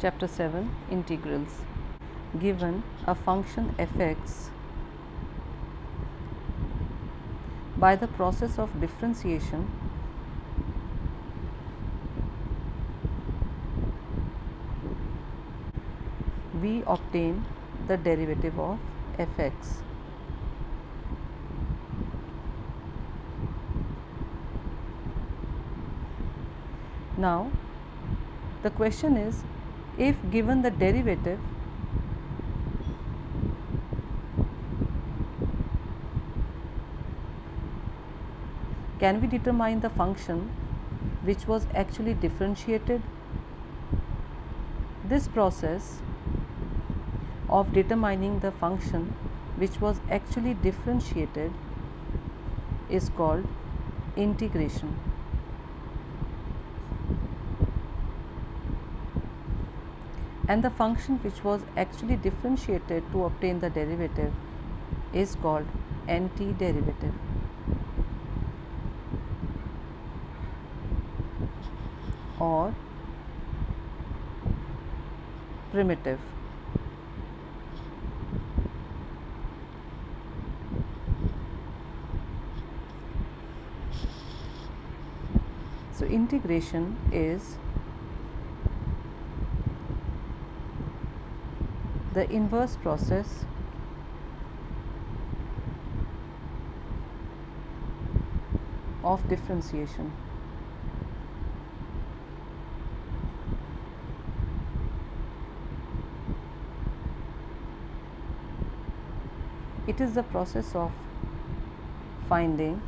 Chapter 7 Integrals. Given a function f(x), by the process of differentiation, we obtain the derivative of f(x). Now, the question is, if given the derivative, can we determine the function which was actually differentiated? This process of determining the function which was actually differentiated is called integration. And the function which was actually differentiated to obtain the derivative is called antiderivative. Or primitive. So integration is the inverse process of differentiation. It is the process of finding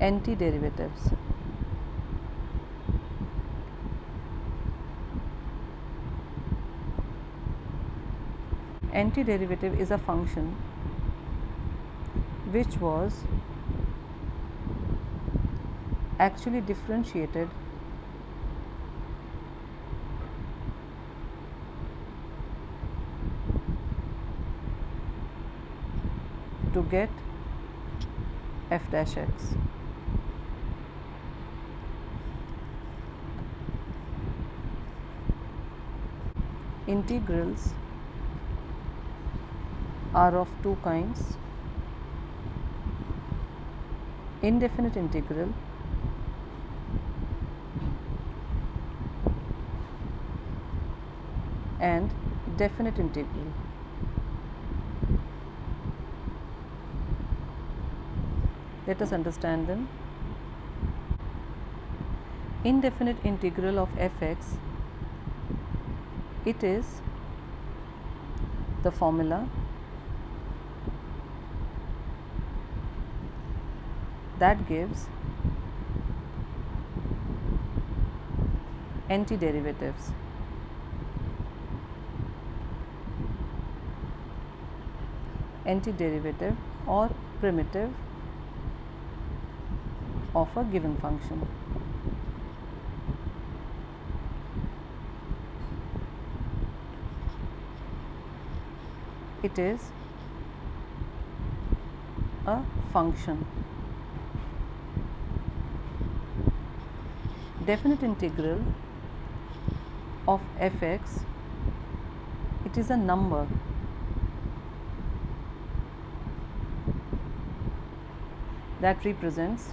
antiderivatives. Antiderivative is a function which was actually differentiated to get f dash x. Integrals are of two kinds: indefinite integral and definite integral. Let us understand them. Indefinite integral of f(x), it is the formula that gives antiderivatives. Antiderivative or primitive of a given function. It is a function. Definite integral of f(x), it is a number that represents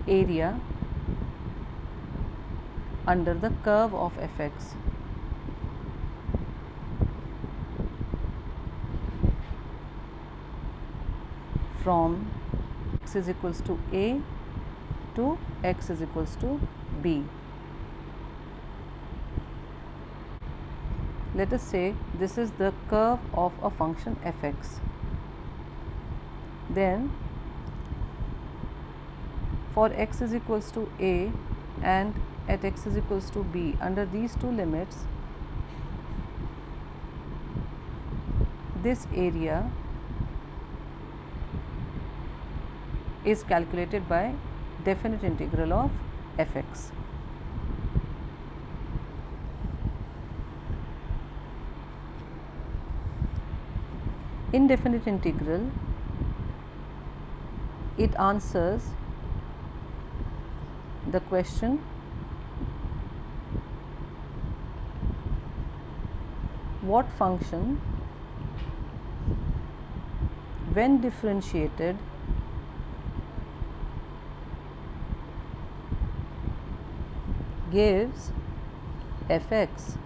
area under the curve of f(x). From x is equals to a to x is equals to b. Let us say this is the curve of a function f(x). Then for x is equals to a and at x is equals to b, under these two limits, this area is calculated by definite integral of f(x). Indefinite integral it answers the question what function when differentiated gives fx.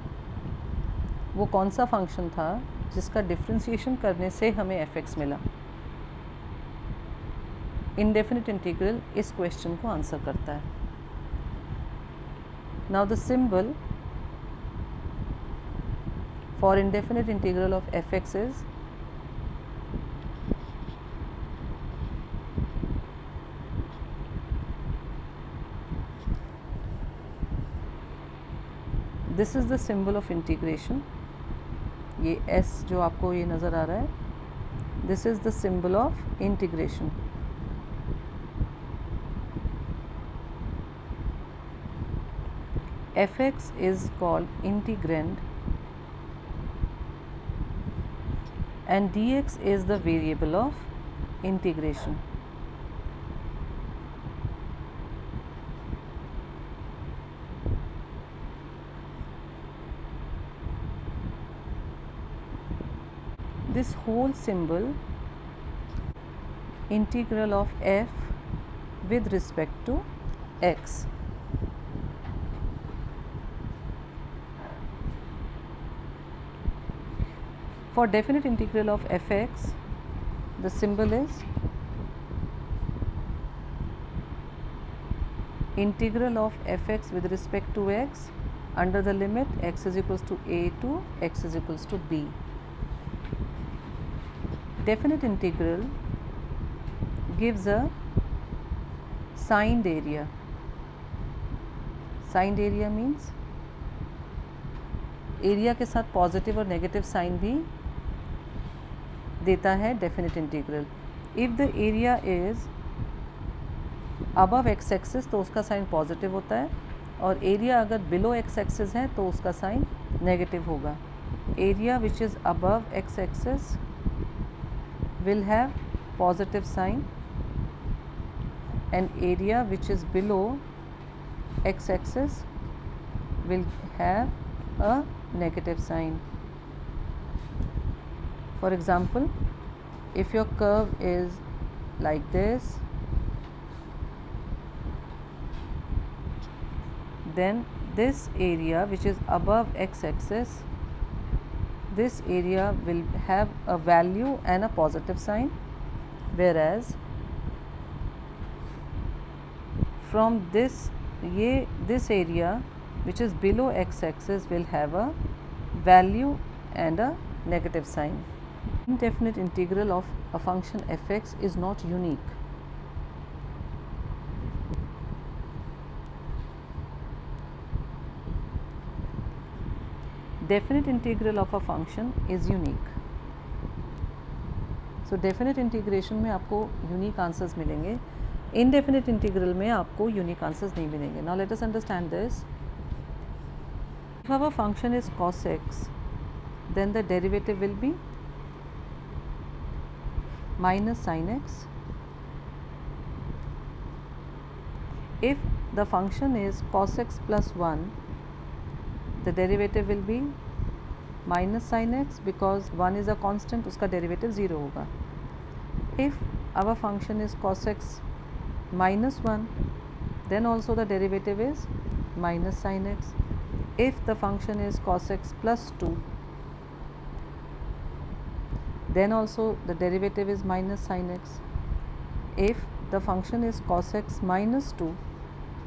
वो कौन सा function था जिसका differentiation करने से हमें fx मिला. Indefinite integral इस क्वेश्चन को आंसर करता है. Now the symbol for indefinite integral of fx is this is the symbol of integration. ये s जो आपको ये नज़र आ रहा है, this is the symbol of integration. fx is called integrand and dx is the variable of integration. This whole symbol integral of f with respect to x. For definite integral of fx, the symbol is integral of fx with respect to x under the limit x is equals to a to x is equals to b. Definite integral gives a signed area. Signed area means area के साथ positive और negative sign भी देता है definite integral. If the area is above x axis तो उसका sign positive होता है, और एरिया अगर बिलो एक्स एक्सिस है तो उसका साइन नेगेटिव होगा. Area which is above x axis will have positive sign and area which is below x axis will have a negative sign. For example, if your curve is like this, then this area which is above x axis, this area will have a value and a positive sign, whereas from this area which is below x axis will have a value and a negative sign. Indefinite integral of a function fx is not unique. Definite integral of a function is unique. So definite integration में आपको unique answers मिलेंगे, indefinite integral में आपको unique answers नहीं मिलेंगे. Now let us understand this. If our function is cos x, then the derivative will be minus sin x. If the function is cos x plus 1, the derivative will be minus sin x, because 1 is a constant, उसका derivative 0 होगा. If our function is cos x minus 1, then also the derivative is minus sin x. If the function is cos x plus 2, then also the derivative is minus sin x. If the function is cos x minus 2,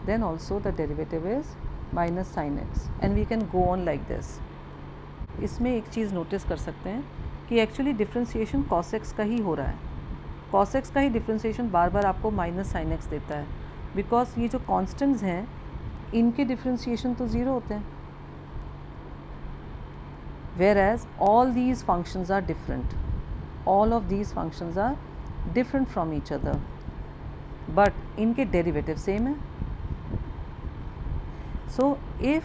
then also the derivative is minus sin x, and we can go on like this. इसमें एक चीज़ notice कर सकते हैं कि actually differentiation cos x का ही हो रहा है. cos x का ही डिफ्रेंशिएशन बार बार आपको माइनस sin x देता है, बिकॉज ये जो कॉन्स्टेंट्स हैं इनके डिफ्रेंशिएशन तो ज़ीरो होते हैं, whereas all these functions are different. All of these functions are different from each other, but इनके डेरिवेटिव सेम है. So if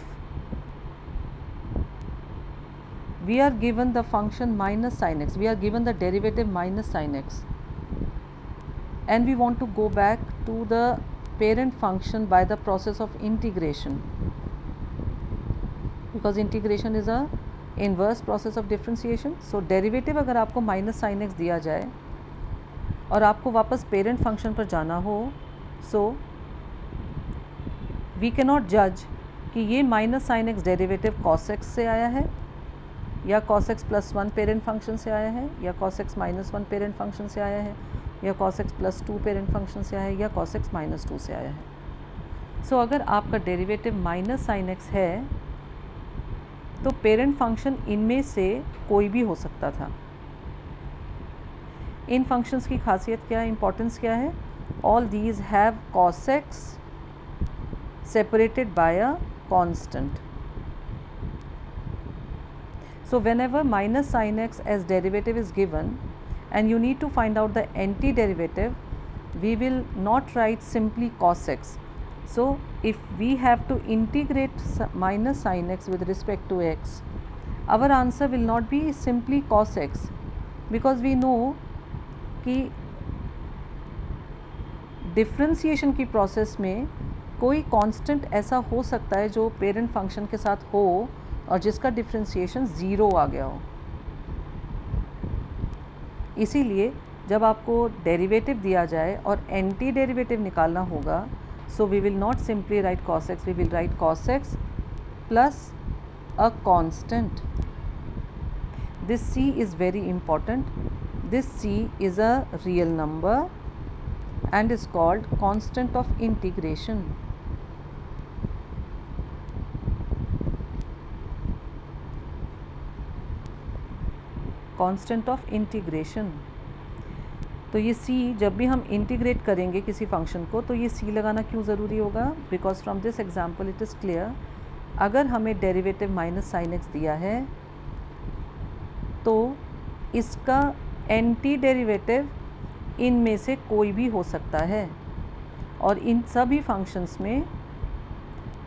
we are given the function minus sin x, we are given the derivative minus sin x, and we want to go back to the parent function by the process of integration, because integration is a inverse process of differentiation. So derivative अगर आपको minus sine x दिया जाए और आपको वापस parent function पर जाना हो, सो वी कैन नॉट जज कि ये minus sine x derivative cos x से आया है या cos x plus 1 parent function से आया है या cos x minus 1 parent function से आया है या cos x plus 2 parent function से आया है या cos x माइनस 2 से आया है। सो अगर आपका डेरिवेटिव माइनस साइन x है तो पेरेंट फंक्शन इनमें से कोई भी हो सकता था। इन फंक्शंस की खासियत क्या है, इंपॉर्टेंस क्या है? All these have cos x separated by a constant. So whenever minus sin x as derivative is given and you need to find out the antiderivative, we will not write simply cos x. So if we have to integrate minus sin x with respect to x, our answer will not be simply cos x, because we know कि differentiation की process में कोई constant ऐसा हो सकता है जो parent function के साथ हो और जिसका डिफ्रेंसिएशन ज़ीरो आ गया हो। इसीलिए जब आपको डेरिवेटिव दिया जाए और एंटी डेरिवेटिव निकालना होगा, so we will not simply write cos x, we will write cos x plus a constant. This c is very important. This c is a real number and is called constant of integration. Constant of integration. तो ये c जब भी हम integrate करेंगे किसी function को तो ये c लगाना क्यों ज़रूरी होगा? Because from this example it is clear, अगर हमें डेरिवेटिव माइनस साइन एक्स दिया है तो इसका एंटी डेरिवेटिव इनमें से कोई भी हो सकता है और इन सभी फंक्शंस में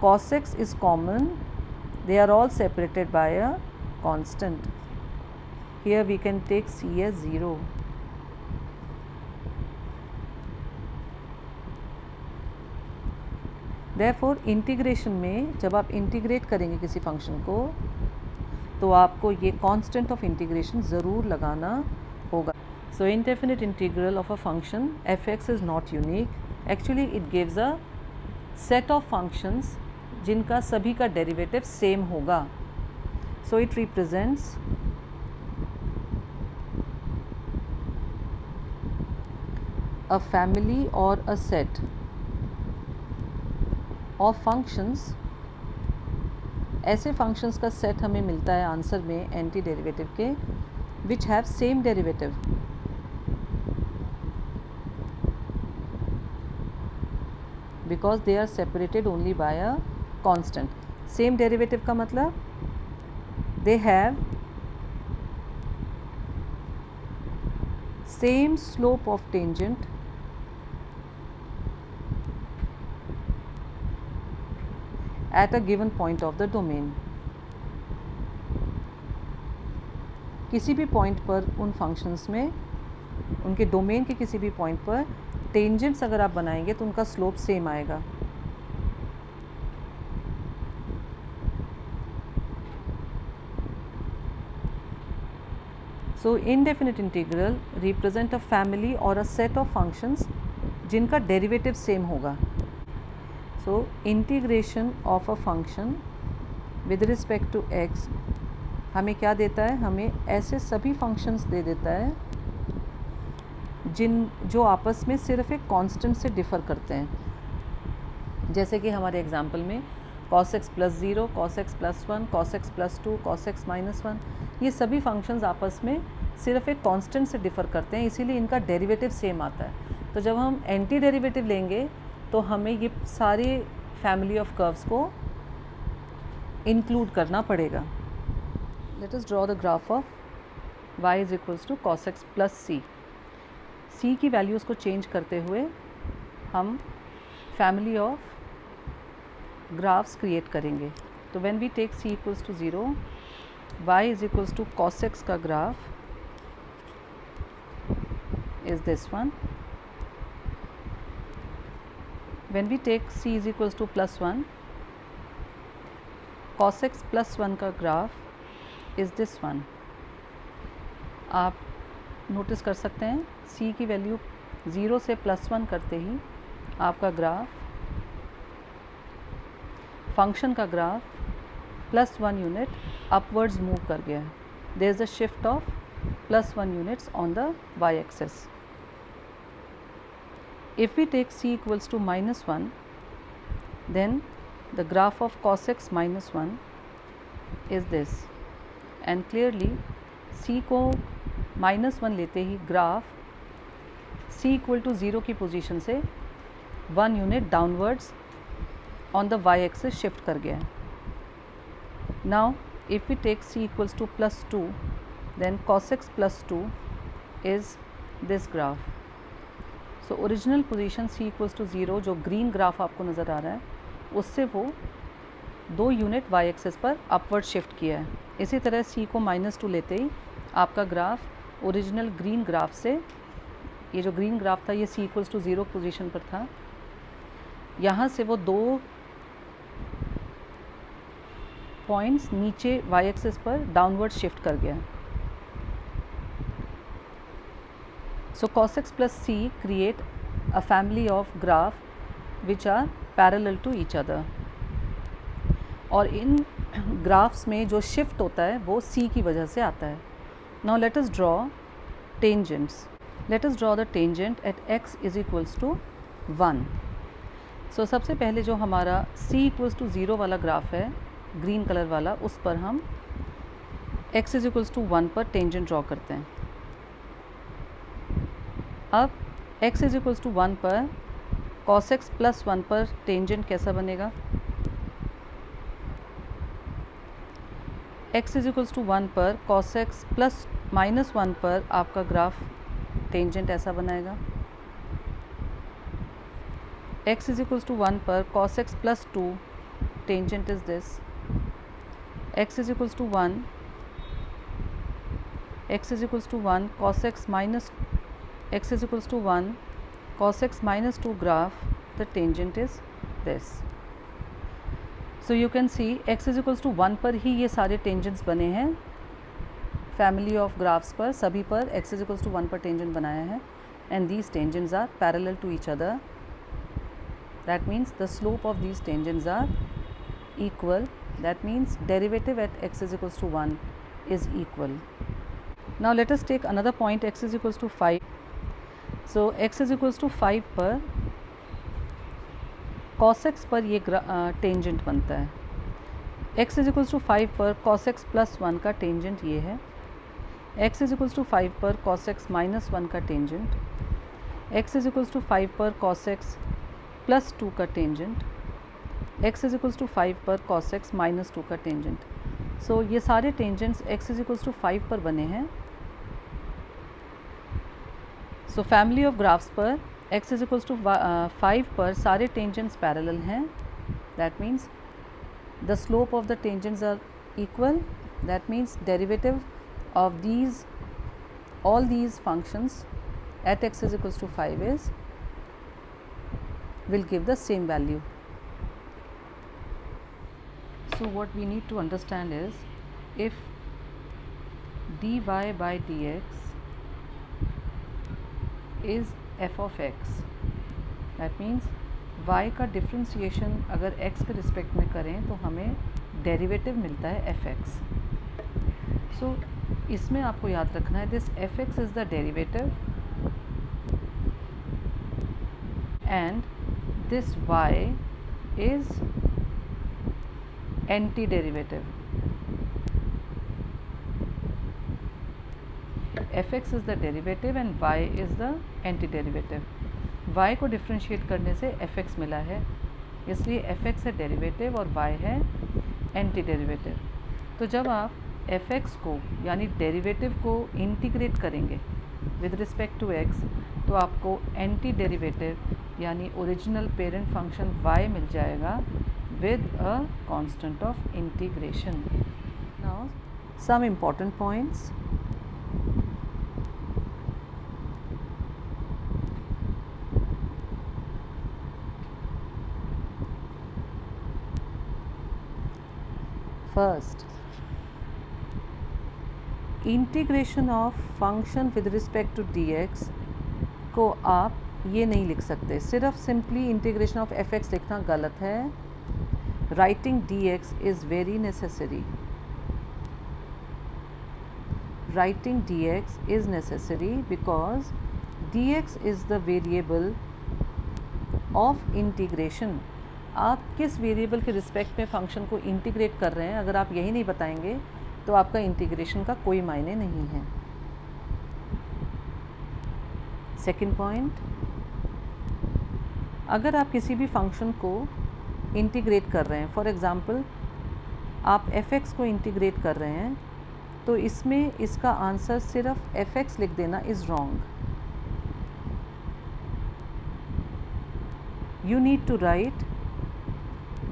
cos x is common, they are all separated by a constant. Here we can take c as 0. Therefore integration में जब आप इंटीग्रेट करेंगे किसी फंक्शन को तो आपको ये कांस्टेंट ऑफ इंटीग्रेशन ज़रूर लगाना होगा। So indefinite integral of a function f(x) is not unique. Actually it gives a set of functions जिनका सभी का डेरिवेटिव सेम होगा. So it represents a family or a set of functions. ऐसे functions का set हमें मिलता है answer में एंटी डेरिवेटिव के, which have same derivative. Because they are separated only by a constant. Same derivative का मतलब they have same slope of tangent at a given point of the domain. किसी भी point पर उन functions में उनके domain के किसी भी पॉइंट पर टेंजेंट्स अगर आप बनाएंगे तो उनका स्लोप सेम आएगा. So indefinite integral represent a family or a set of functions जिनका डेरिवेटिव सेम होगा. So integration of a function with respect to x हमें क्या देता है? हमें ऐसे सभी फंक्शंस दे देता है जो आपस में सिर्फ एक कांस्टेंट से डिफ़र करते हैं. जैसे कि हमारे एग्जांपल में cos x plus 0, cos x plus 1, cos x plus 2, cos x minus 1, ये सभी फंक्शंस आपस में सिर्फ एक कांस्टेंट से डिफ़र करते हैं, इसीलिए इनका डेरिवेटिव सेम आता है. तो जब हम एंटी डेरिवेटिव लेंगे तो हमें ये सारे फैमिली ऑफ कर्व्स को इंक्लूड करना पड़ेगा. Let us draw the graph of y is equals to cos x plus c. c की वैल्यूज़ को चेंज करते हुए हम फैमिली ऑफ ग्राफ्स क्रिएट करेंगे. तो when we take c equals to 0, y is equals to cos x का graph is this one, when we take c is equals to +1, cos x +1 का graph is this one. आप notice कर सकते हैं c की value 0 से +1 करते ही आपका ग्राफ, फंक्शन का ग्राफ +1 यूनिट अपवर्ड्स मूव कर गया है. There is a shift of +1 units on the y-axis. If we take c equals to -1, then the graph of cos x -1 is this, and clearly c को -1 लेते ही graph c equal to 0 की position से 1 unit downwards on the y-axis shift कर गया है. Now if we take c equals to +2, then cos x +2 is this graph. So original position c equals to 0 जो green graph आपको नज़र आ रहा है, उससे वो 2 यूनिट y एक्सेस पर अपवर्ड शिफ्ट किया है. इसी तरह c को -2 लेते ही आपका ग्राफ ओरिजिनल ग्रीन ग्राफ से, ये जो ग्रीन ग्राफ था ये c इक्वल्स टू 0 पोजीशन पर था, यहाँ से वो 2 पॉइंट्स नीचे y एक्सेस पर डाउनवर्ड शिफ्ट कर गया. So cos x plus c create a family of graph which are parallel to each other. और इन ग्राफ्स में जो शिफ्ट होता है वो c की वजह से आता है. Now let us draw tangents. Let us draw the tangent at x is equals to 1. So सबसे पहले जो हमारा c equals to 0 वाला ग्राफ है, ग्रीन कलर वाला, उस पर हम x is equals to 1 पर टेंजेंट ड्रॉ करते हैं. अब x इज इक्वल्स टू 1 पर cos x प्लस 1 पर टेंजेंट कैसा बनेगा? x इज इक्वल्स टू 1 पर cos x प्लस -1 पर आपका ग्राफ टेंजेंट ऐसा बनाएगा. x इज इक्वल्स टू 1 पर cos x plus 2 tangent is this. x is equals to 1, x is equals to 1 cos x minus x is equals to 1 cos x minus 2 graph, the tangent is this. So you can see x is equals to 1 पर ही ये सारे tangents बने हैं. Family of graphs पर सभी पर x is equals to 1 पर tangent बनाया है, and these tangents are parallel to each other. That means the slope of these tangents are equal. That means derivative at x is equals to 1 is equal. Now let us take another point, x is equals to 5. So x is equals to 5 पर cos x पर ये tangent बनता है. x is equals to 5 पर cos x plus 1 का tangent ये है. x is equals to 5 पर cos x माइनस 1 का tangent. x is equals to 5 पर cos x प्लस 2 का tangent. x is equals to 5 पर cos x माइनस 2 का टेंजेंट. सो ये सारे tangents x is equals to 5 पर बने हैं. सो फैमिली ऑफ ग्राफ्स पर x इज इक्वल्स टू 5 पर सारे टेंजेंट्स पैरेलल हैं. That means the slope of the tangents are equal. That means derivative of these all these functions at x is equals to 5 is will give the same value. So what we need to understand is, if dy by dx is f of x, that means y का differentiation अगर x के respect में करें तो हमें derivative मिलता है fx. सो इसमें आपको याद रखना है this fx is the derivative and this y is anti-derivative. fx is the derivative and y is the anti-derivative. y को डिफ्रेंशिएट करने से fx मिला है, इसलिए fx है डेरिवेटिव और y है एंटी डेरिवेटिव. तो जब आप fx को यानी डेरिवेटिव को इंटीग्रेट करेंगे विद रिस्पेक्ट टू x, तो आपको एंटी डेरिवेटिव यानी ओरिजिनल पेरेंट फंक्शन y मिल जाएगा with a constant of integration. Now some important points. First, integration of function with respect to dx को आप ये नहीं लिख सकते, सिर्फ सिंपली इंटीग्रेशन ऑफ fx लिखना गलत है. Writing dx is very necessary. Writing dx is necessary because dx is the variable of integration. आप किस वेरिएबल के रिस्पेक्ट में फंक्शन को इंटीग्रेट कर रहे हैं, अगर आप यही नहीं बताएंगे तो आपका इंटीग्रेशन का कोई मायने नहीं है. सेकंड पॉइंट, अगर आप किसी भी फंक्शन को इंटीग्रेट कर रहे हैं, फॉर एग्ज़ाम्पल आप fx को इंटीग्रेट कर रहे हैं, तो इसमें इसका आंसर सिर्फ fx लिख देना is wrong. You need to write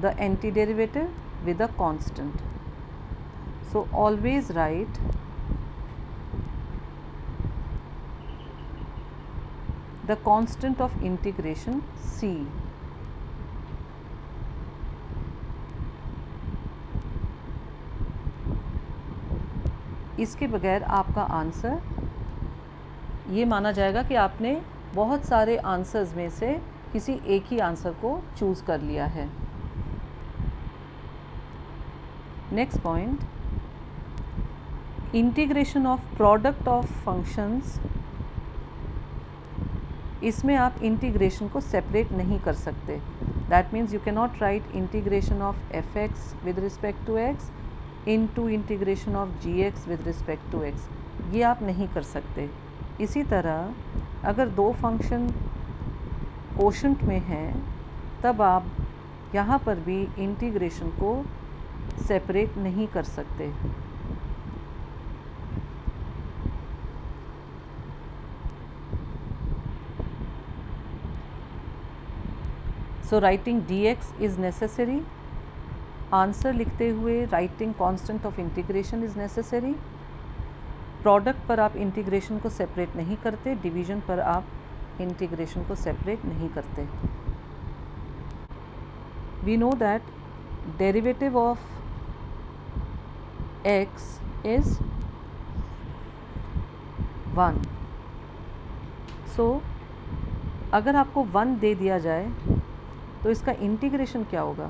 the anti derivative with a constant. So always write the constant of integration c. इसके बगैर आपका आंसर ये माना जाएगा कि आपने बहुत सारे आंसर्स में से किसी एक ही आंसर को चूज़ कर लिया है. Next point, integration of product of functions. इसमें आप इंटीग्रेशन को सेपरेट नहीं कर सकते. That means you can not write integration of fx with respect to x into integration of gx with respect to x. ये आप नहीं कर सकते. इसी तरह अगर दो फंक्शन कोशेंट में हैं, तब आप यहाँ पर भी इंटीग्रेशन को सेपरेट नहीं कर सकते. So writing dx is necessary. Answer लिखते हुए writing constant of integration is necessary. Product पर आप इंटीग्रेशन को सेपरेट नहीं करते, डिवीजन पर आप इंटीग्रेशन को सेपरेट नहीं करते. We know that derivative of x is 1. So अगर आपको 1 दे दिया जाए तो इसका इंटीग्रेशन क्या होगा?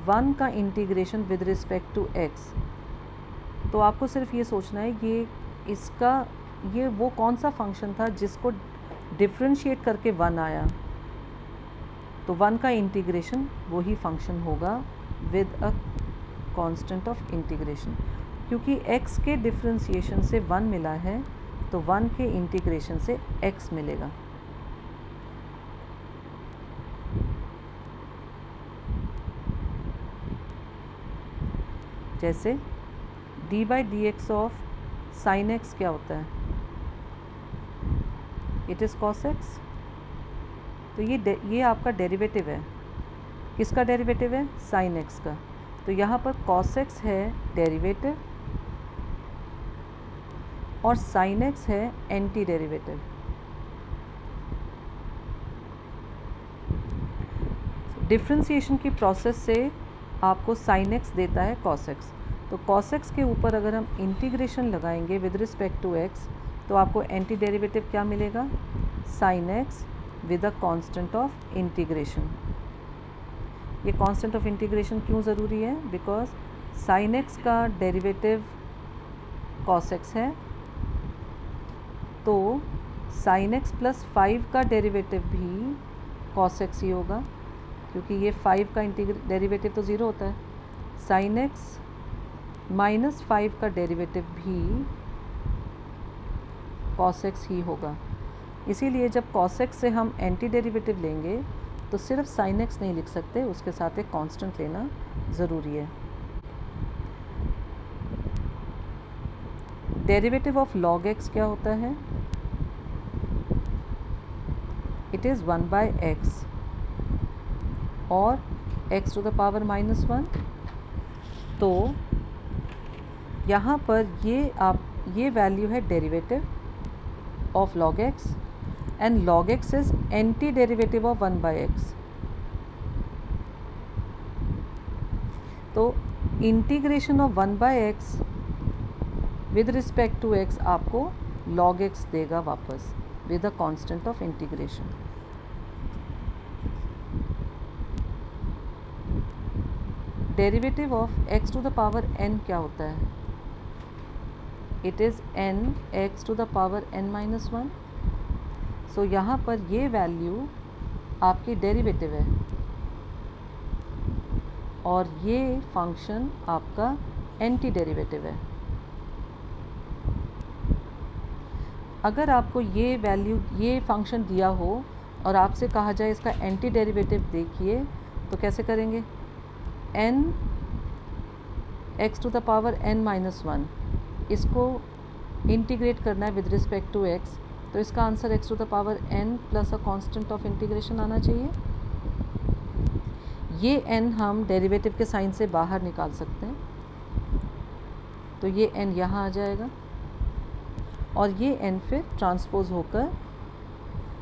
1 का integration with respect to x. तो आपको सिर्फ ये सोचना है ये वो कौन सा फंक्शन था जिसको डिफ्रेंशिएट करके 1 आया. तो 1 का इंटीग्रेशन वही फंक्शन होगा with a constant of integration. क्योंकि x के डिफ्रेंशिएशन से 1 मिला है, तो 1 के इंटीग्रेशन से x मिलेगा. जैसे d by D x of sine x क्या होता है? It is cos x. तो ये आपका डेरिवेटिव है. किसका डेरिवेटिव है? साइन एक्स का. तो यहाँ पर कॉस एक्स है डेरिवेटिव और साइन एक्स है एंटी डेरिवेटिव. डिफ्रेंशिएशन की प्रोसेस से आपको साइन एक्स देता है कॉस एक्स. तो कॉस एक्स के ऊपर अगर हम इंटीग्रेशन लगाएंगे विद रिस्पेक्ट टू एक्स, तो आपको एंटी डेरिवेटिव क्या मिलेगा? Sine x with a constant of integration. ये कांस्टेंट ऑफ इंटीग्रेशन क्यों ज़रूरी है? बिकॉज साइन एक्स का डेरिवेटिव कॉस एक्स है, तो साइन एक्स प्लस 5 का डेरिवेटिव भी कॉस एक्स ही होगा, क्योंकि ये 5 का डेरिवेटिव तो 0 होता है. साइन एक्स माइनस 5 का डेरिवेटिव भी कॉस एक्स ही होगा. इसीलिए जब कॉस एक्स से हम एंटी डेरिवेटिव लेंगे तो सिर्फ साइन एक्स नहीं लिख सकते, उसके साथ एक कांस्टेंट लेना ज़रूरी है. डेरिवेटिव ऑफ लॉग एक्स क्या होता है? इट इज़ 1 बाय एक्स और x टू द पावर -1. तो यहाँ पर ये वैल्यू है derivative of log x and log x is anti derivative of 1 by x. तो integration of 1/x with respect to x आपको log x देगा वापस with the constant of integration. Derivative of x to the power n क्या होता है? It is n x to the power n-1. सो यहाँ पर ये वैल्यू आपकी डेरिवेटिव है और ये फंक्शन आपका एंटी डेरिवेटिव है. अगर आपको ये वैल्यू, ये फंक्शन दिया हो और आपसे कहा जाए इसका एंटी डेरिवेटिव देखिए, तो कैसे करेंगे? n x to the power n-1 इसको इंटीग्रेट करना है विद रिस्पेक्ट टू x, तो इसका answer x to the power n plus a constant of integration आना चाहिए. ये n हम डेरिवेटिव के साइन से बाहर निकाल सकते हैं, तो ये n यहाँ आ जाएगा और ये n फिर ट्रांसपोज होकर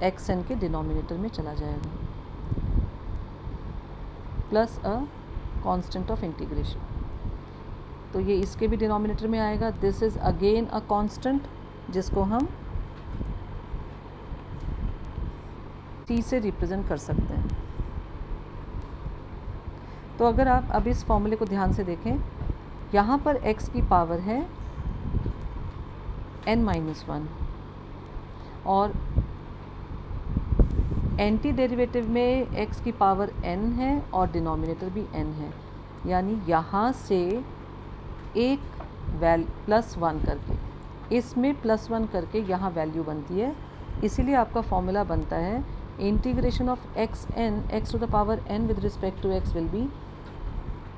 xn के डिनोमिनेटर में चला जाएगा plus a constant of integration. तो ये इसके भी डिनोमिनेटर में आएगा. This is again a constant जिसको हम t से रिप्रेजेंट कर सकते हैं. तो अगर आप अब इस फॉर्मूले को ध्यान से देखें, यहाँ पर x की पावर है n-1 और एंटी डेरिवेटिव में x की पावर n है और डिनोमिनेटर भी n है, यानी यहाँ से एक +1 करके, इसमें +1 करके यहाँ वैल्यू बनती है. इसीलिए आपका फॉर्मूला बनता है integration of xn x to the power n with respect to x will be.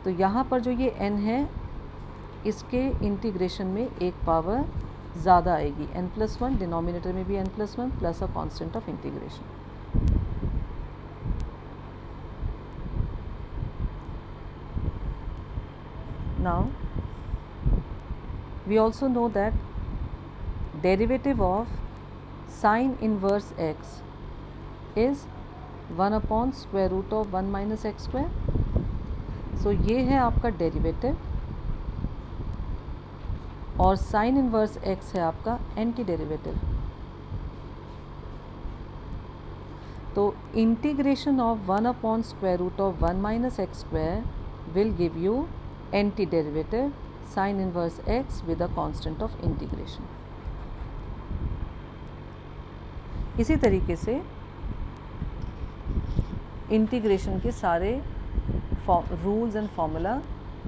तो यहाँ पर जो ये n है इसके इंटीग्रेशन में एक पावर ज़्यादा आएगी, n+1, डिनोमिनेटर में भी n+1 plus a constant of integration. Now we also know that derivative of sine inverse x is 1 upon square root of 1 minus x square. so ये है आपका डेरिवेटिव और साइन इन्वर्स x है आपका anti derivative. तो integration of 1 upon square root of 1 minus X square will give you anti derivative sine inverse x with a constant of integration. इसी तरीके से इंटीग्रेशन के सारे रूल्स एंड फॉर्मूला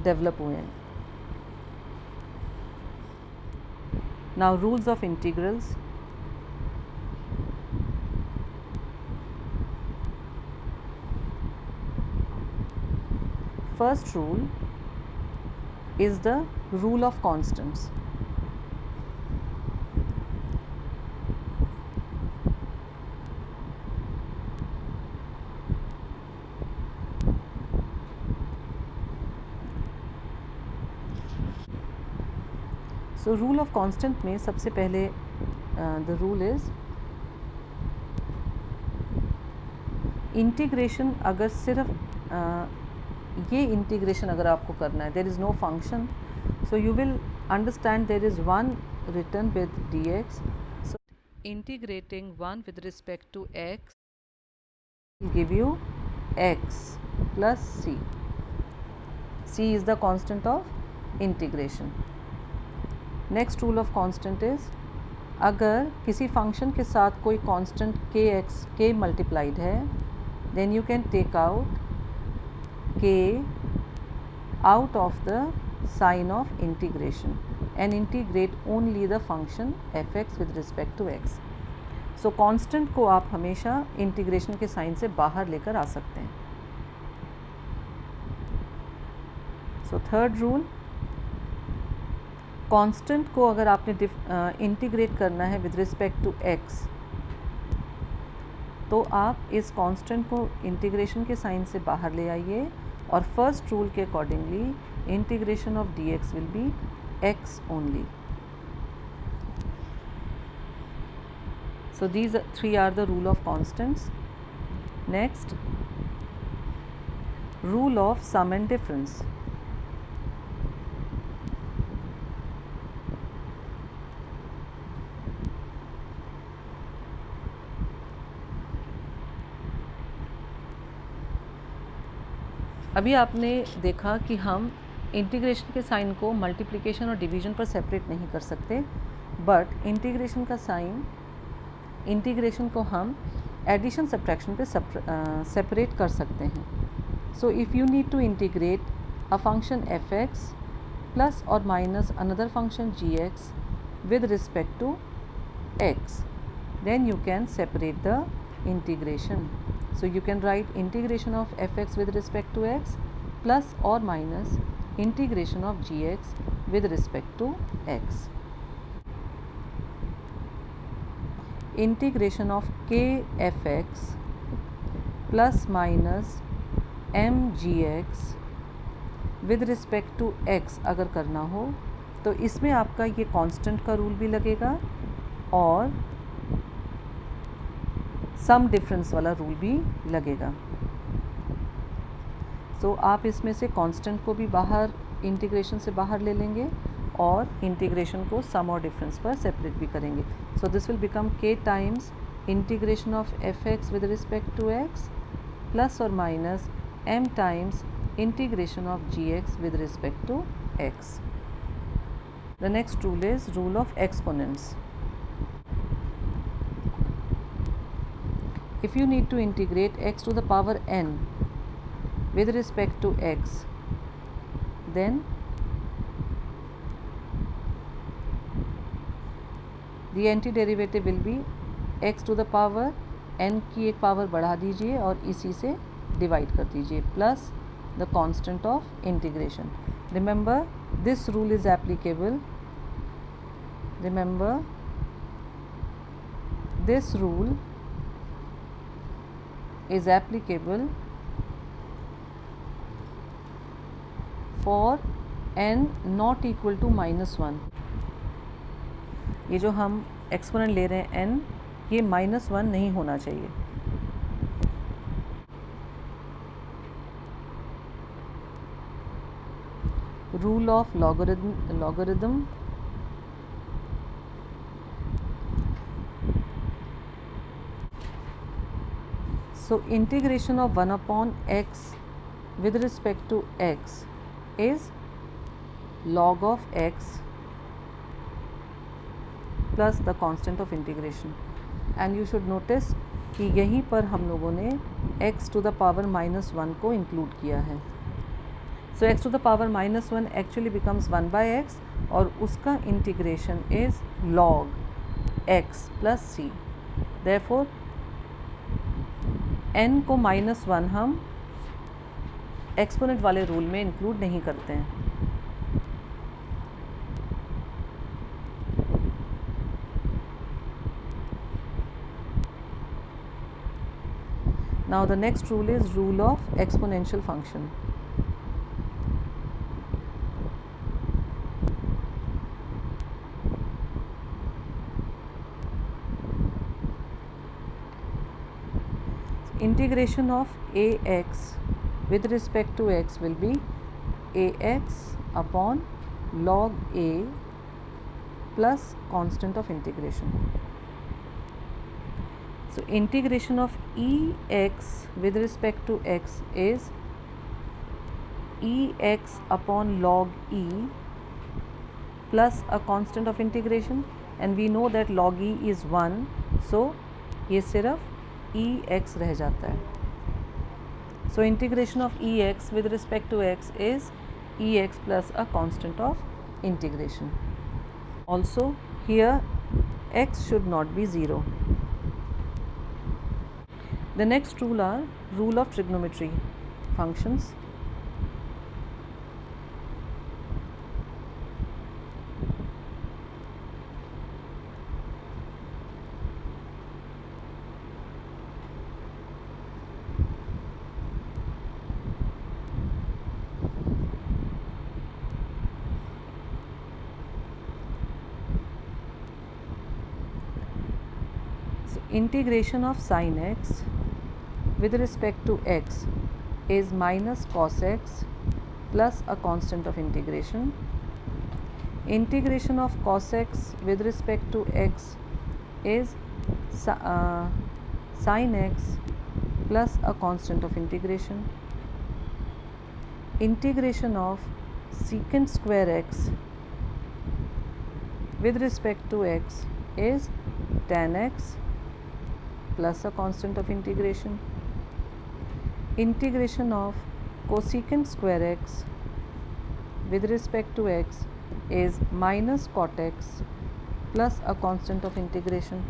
डेवलप हुए हैं. Now rules of integrals. First rule is the rule of constants. So rule of constant में सबसे पहले the rule is इंटीग्रेशन अगर सिर्फ ये इंटीग्रेशन अगर आपको करना है, there is no function, so you will understand there is one return with dx. So integrating 1 with respect to x will give you x plus c. c is the constant of integration. Next rule of constant is अगर किसी function के साथ कोई constant k multiplied है, then you can take out k out of the sign of integration and integrate only the function f(x) with respect to x. so constant को आप हमेशा integration के साइन से बाहर लेकर आ सकते हैं. so थर्ड रूल, कांस्टेंट को अगर आपने इंटीग्रेट करना है विद रिस्पेक्ट टू x, तो आप इस कांस्टेंट को इंटीग्रेशन के साइन से बाहर ले आइए और फर्स्ट रूल के accordingly integration of dx will be x only. So these 3 are the rule of constants. Next, rule of sum and difference. अभी आपने देखा कि हम इंटीग्रेशन के साइन को मल्टीप्लिकेशन और डिवीजन पर सेपरेट नहीं कर सकते, बट इंटीग्रेशन का साइन, इंटीग्रेशन को हम एडिशन सब्ट्रैक्शन पे सेपरेट कर सकते हैं. So if you need to integrate a function F X plus or minus another function G X with respect to x, then you can separate the integration. So you can write integration of fx with respect to x plus or minus integration of gx with respect to x. Integration of kfx plus minus mgx with respect to x अगर करना हो तो इसमें आपका ये constant का rule भी लगेगा और सम डिफरेंस वाला रूल भी लगेगा. सो आप इसमें से कांस्टेंट को भी बाहर, इंटीग्रेशन से बाहर ले लेंगे और इंटीग्रेशन को सम और डिफरेंस पर सेपरेट भी करेंगे. So this will become k times integration of F X with respect to x plus or minus m times integration of G X with respect to x. The next rule is rule of exponents. If you need to integrate x to the power n with respect to x, then the antiderivative will be x to the power n की एक power बढ़ा दीजिए और इसी से divide कर दीजिए plus the constant of integration. Remember, this rule is applicable. Remember, this rule is applicable for n not equal to -1. ये जो हम एक्सपोनेंट ले रहे हैं n, ये -1 नहीं होना चाहिए. Rule of logarithm. So integration of 1 upon x with respect to x is log of x plus the constant of integration. And you should notice कि यहीं पर हम लोगों ने x to the power -1 को include किया है. So x to the power -1 actually becomes 1 by x और उसका integration is log x plus c. Therefore n को -1 हम एक्सपोनेंट वाले रूल में इंक्लूड नहीं करते हैं. Now the next rule is rule of exponential function. Integration of ax with respect to x will be ax upon log a plus constant of integration. So integration of ex with respect to x is ex upon log e plus a constant of integration, and we know that log e is 1, so ये सिर्फ ex रह जाता है. So integration of ex with respect to x is ex plus a constant of integration. Also here x should not be 0. The next rule are rule of trigonometry functions. Integration of sin x with respect to x is minus cos x plus a constant of integration. Integration of cos x with respect to x is sin x plus a constant of integration. integration of secant square x with respect to x is tan x plus a constant of integration. Integration of cosecant square x with respect to x is minus cot x plus a constant of integration.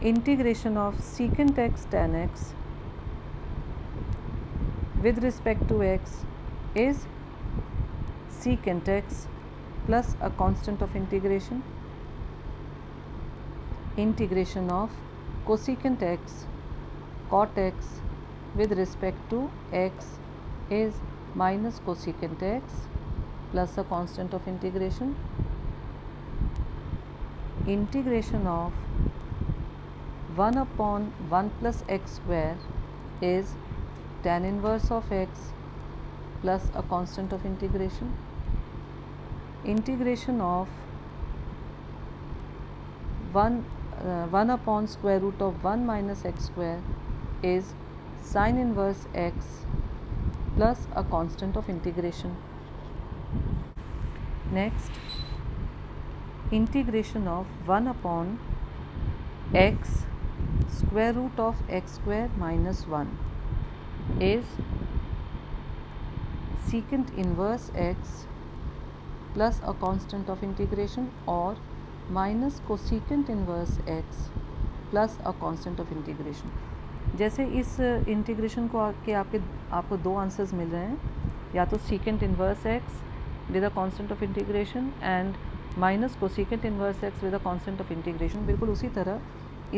Integration of secant x tan x with respect to x is secant x plus a constant of integration. Integration of cosecant x cot x with respect to x is minus cosecant x plus a constant of integration. Integration of 1 upon 1 plus x square is tan inverse of x plus a constant of integration. Integration of 1 upon square root of 1 minus x square is sin inverse x plus a constant of integration. Next, integration of 1 upon x square root of x square minus 1 is secant inverse x plus a constant of integration और minus cosecant inverse x plus a constant of integration. जैसे इस integration को आपको दो answers मिल रहे हैं, या तो secant inverse x with a constant of integration and minus cosecant inverse x with a constant of integration. बिल्कुल उसी तरह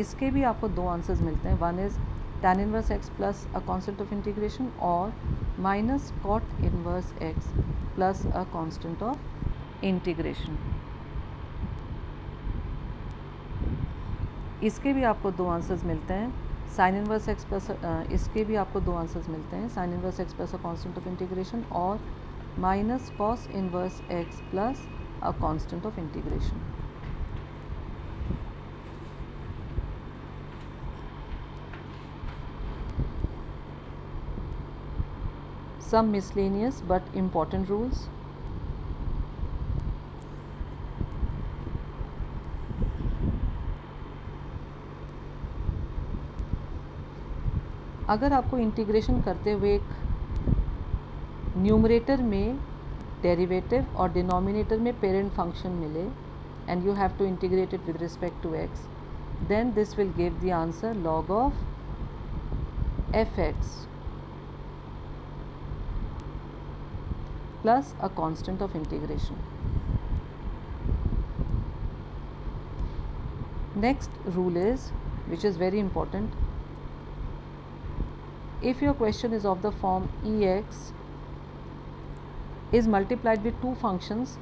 इसके भी आपको दो आंसर्स मिलते हैं. One is tan inverse x plus a constant of integration और minus cot inverse x plus a constant of integration. इसके भी आपको दो आंसर्स मिलते हैं. साइन इन्वर्स एक्स प्लस इसके भी आपको दो आंसर्स मिलते हैं. Sine inverse X plus a constant of integration और minus cos inverse X plus a constant of integration. Some miscellaneous but important rules. अगर आपको इंटीग्रेशन करते हुए एक न्यूमरेटर में डेरिवेटिव और डिनोमिनेटर में पेरेंट फंक्शन मिले and you have to integrate it with respect to X, then this will give the answer log of F X plus a constant of integration. Next rule is, which is very important, if your question is of the form ex is multiplied with two functions,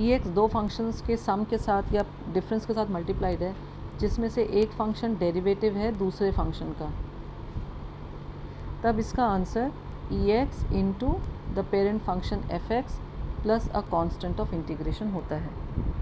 ex दो functions के sum के साथ या difference के साथ multiplied है, जिसमें से एक function derivative है दूसरे function का, तब इसका answer ex into the parent function fx plus a constant of integration होता है.